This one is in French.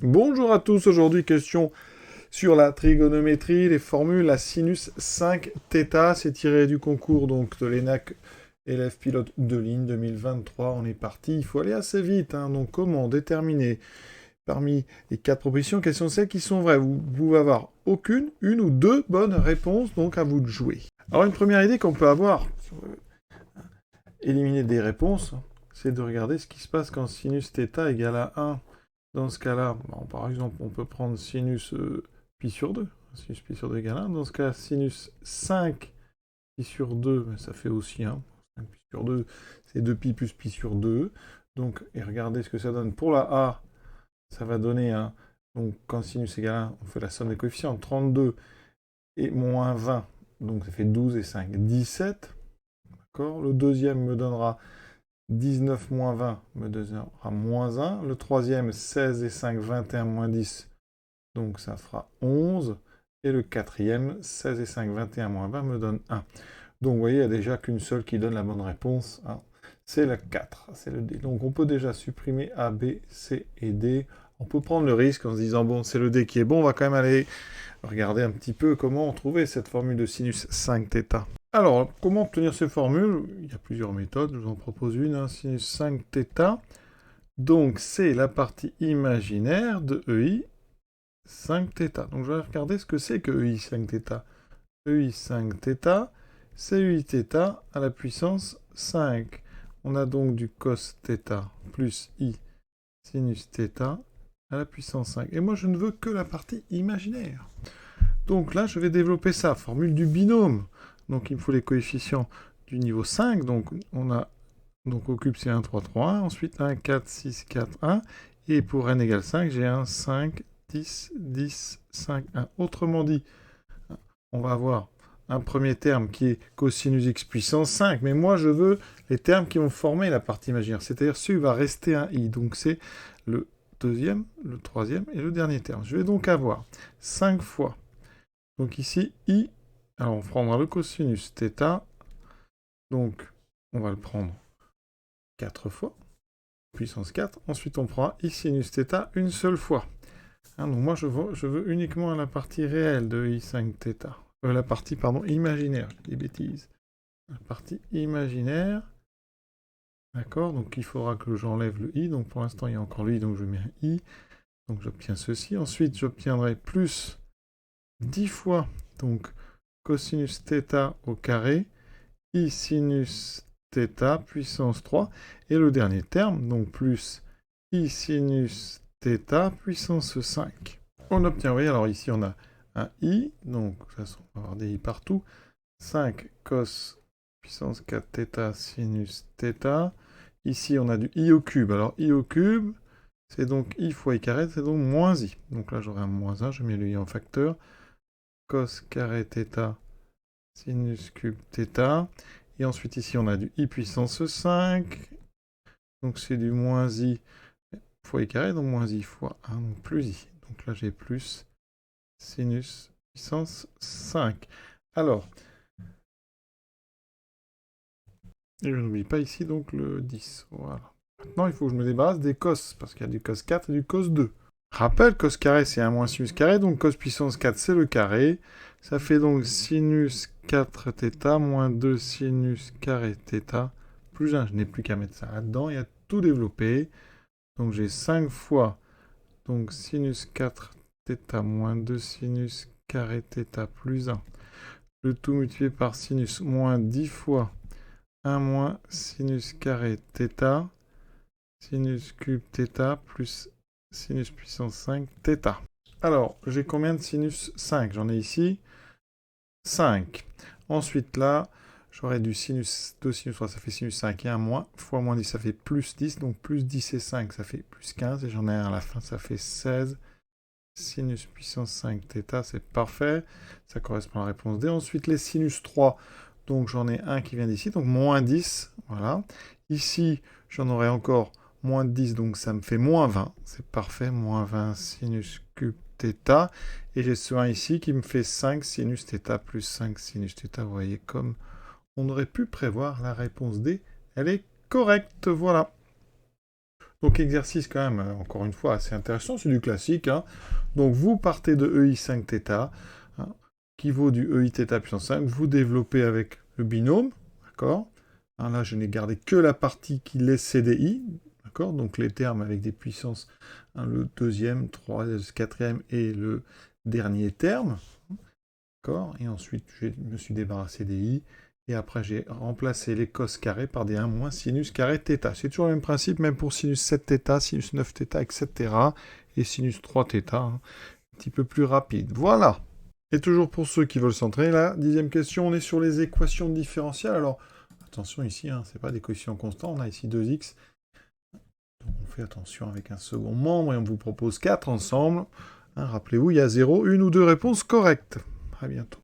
Bonjour à tous, aujourd'hui question sur la trigonométrie, les formules, la sinus 5θ, c'est tiré du concours donc de l'ENAC élève pilote de ligne 2023, on est parti, il faut aller assez vite, donc comment déterminer parmi les 4 propositions quelles sont celles qui sont vraies. Vous pouvez avoir aucune, une ou deux bonnes réponses, donc à vous de jouer. Alors une première idée qu'on peut avoir, éliminer des réponses, c'est de regarder ce qui se passe quand sinus θ égale à 1. Dans ce cas-là, bon, par exemple, on peut prendre sinus pi sur 2. Sinus pi sur 2 égale 1. Dans ce cas, sinus 5 pi sur 2, ben, ça fait aussi 1. 5 pi sur 2, c'est 2pi plus pi sur 2. Donc, et regardez ce que ça donne. Pour la A, ça va donner 1. Donc, quand sinus égale 1, on fait la somme des coefficients. 32 et moins 20. Donc, ça fait 12 et 5, 17. D'accord. Le deuxième me donnera 19 moins 20 me donnera moins 1. Le troisième, 16 et 5, 21 moins 10. Donc ça fera 11. Et le quatrième, 16 et 5, 21 moins 20 me donne 1. Donc vous voyez, il n'y a déjà qu'une seule qui donne la bonne réponse. C'est la 4, c'est le D. Donc on peut déjà supprimer A, B, C et D. On peut prendre le risque en se disant, bon, c'est le D qui est bon, on va quand même aller regarder un petit peu comment trouver cette formule de sinus 5θ. Alors, comment obtenir ces formules? Il y a plusieurs méthodes, je vous en propose une, sinus 5θ. Donc, c'est la partie imaginaire de EI 5θ. Donc, je vais regarder ce que c'est que EI 5θ. EI 5θ, c'est EIθ à la puissance 5. On a donc du cos θ plus I sinus θ à la puissance 5. Et moi, je ne veux que la partie imaginaire. Donc là, je vais développer ça, formule du binôme. Donc il me faut les coefficients du niveau 5. Donc on a donc au cube c'est 1, 3, 3, 1. Ensuite 1, 4, 6, 4, 1. Et pour n égale 5, j'ai 1, 5, 10, 10, 5, 1. Autrement dit, on va avoir un premier terme qui est cosinus x puissance 5. Mais moi, je veux les termes qui vont former la partie imaginaire. C'est-à-dire celui va rester un i. Donc c'est le deuxième, le troisième et le dernier terme. Je vais donc avoir 5 fois. Donc ici, i, alors on prendra le cosinus θ, donc on va le prendre 4 fois, puissance 4. Ensuite, on prendra i sinus θ une seule fois. Donc moi, je veux uniquement la partie réelle de i 5θ. La partie, pardon, imaginaire, je dis des bêtises. La partie imaginaire. D'accord, donc il faudra que j'enlève le i. Donc pour l'instant, il y a encore le i, donc je mets un i. Donc j'obtiens ceci. Ensuite, j'obtiendrai plus 10 fois, donc cosinus θ au carré, i sinus θ puissance 3, et le dernier terme, donc plus i sinus θ puissance 5. On obtient, vous voyez, alors ici on a un i, donc de toute façon on va avoir des i partout, 5 cos puissance 4 θ sinus θ, ici on a du i au cube, alors i au cube, c'est donc i fois i carré, c'est donc moins i, donc là j'aurai un moins 1, je mets le i en facteur, cos carré θ sinus cube θ. Et ensuite ici on a du i puissance 5. Donc c'est du moins i fois i carré, donc moins i fois 1, donc plus i. Donc là j'ai plus sinus puissance 5. Alors, et je n'oublie pas ici donc le 10. Voilà. Maintenant il faut que je me débarrasse des cos, parce qu'il y a du cos 4 et du cos 2. Rappel, cos carré c'est 1 moins sinus carré, donc cos puissance 4 c'est le carré. Ça fait donc sinus 4θ moins 2 sinus carré θ plus 1. Je n'ai plus qu'à mettre ça là-dedans et à tout développer. Donc j'ai 5 fois donc sinus 4θ moins 2 sinus carré θ plus 1. Le tout multiplié par sinus moins 10 fois 1 moins sinus carré θ sinus cube θ plus sinus puissance 5 θ. Alors, j'ai combien de sinus 5? J'en ai ici 5. Ensuite, là, j'aurai du sinus 2 sinus 3, ça fait sinus 5 et 1 moins, fois moins 10, ça fait plus 10, donc plus 10 et 5, ça fait plus 15, et j'en ai un à la fin, ça fait 16. Sinus puissance 5 θ, c'est parfait, ça correspond à la réponse D. Ensuite, les sinus 3, donc j'en ai un qui vient d'ici, donc moins 10, voilà. Ici, j'en aurai encore moins 10, donc ça me fait moins 20, c'est parfait, moins 20 sinus cube θ, et j'ai ce 1 ici qui me fait 5 sinus θ plus 5 sinus θ, vous voyez comme on aurait pu prévoir la réponse D, elle est correcte, voilà. Donc exercice quand même, encore une fois, assez intéressant, c'est du classique. Hein. Donc vous partez de EI5θ, hein, qui vaut du EIθ puissance 5, vous développez avec le binôme, d'accord. Hein, là, je n'ai gardé que la partie qui laisse CDI, d'accord. Donc les termes avec des puissances, hein, le deuxième, troisième, quatrième et le dernier terme, d'accord. Et ensuite, je me suis débarrassé des I. Et après, j'ai remplacé les cos carrés par des 1 moins sinus carré θ. C'est toujours le même principe, même pour sinus 7θ, sinus 9θ, etc. Et sinus 3θ, hein, un petit peu plus rapide. Voilà. Et toujours pour ceux qui veulent s'entraîner, la 10e question, on est sur les équations différentielles. Alors, attention ici, hein, c'est pas des coefficients constants, on a ici 2x. Donc on fait attention avec un second membre et on vous propose 4 ensemble. Hein, rappelez-vous, il y a 0, 1 ou 2 réponses correctes. À bientôt.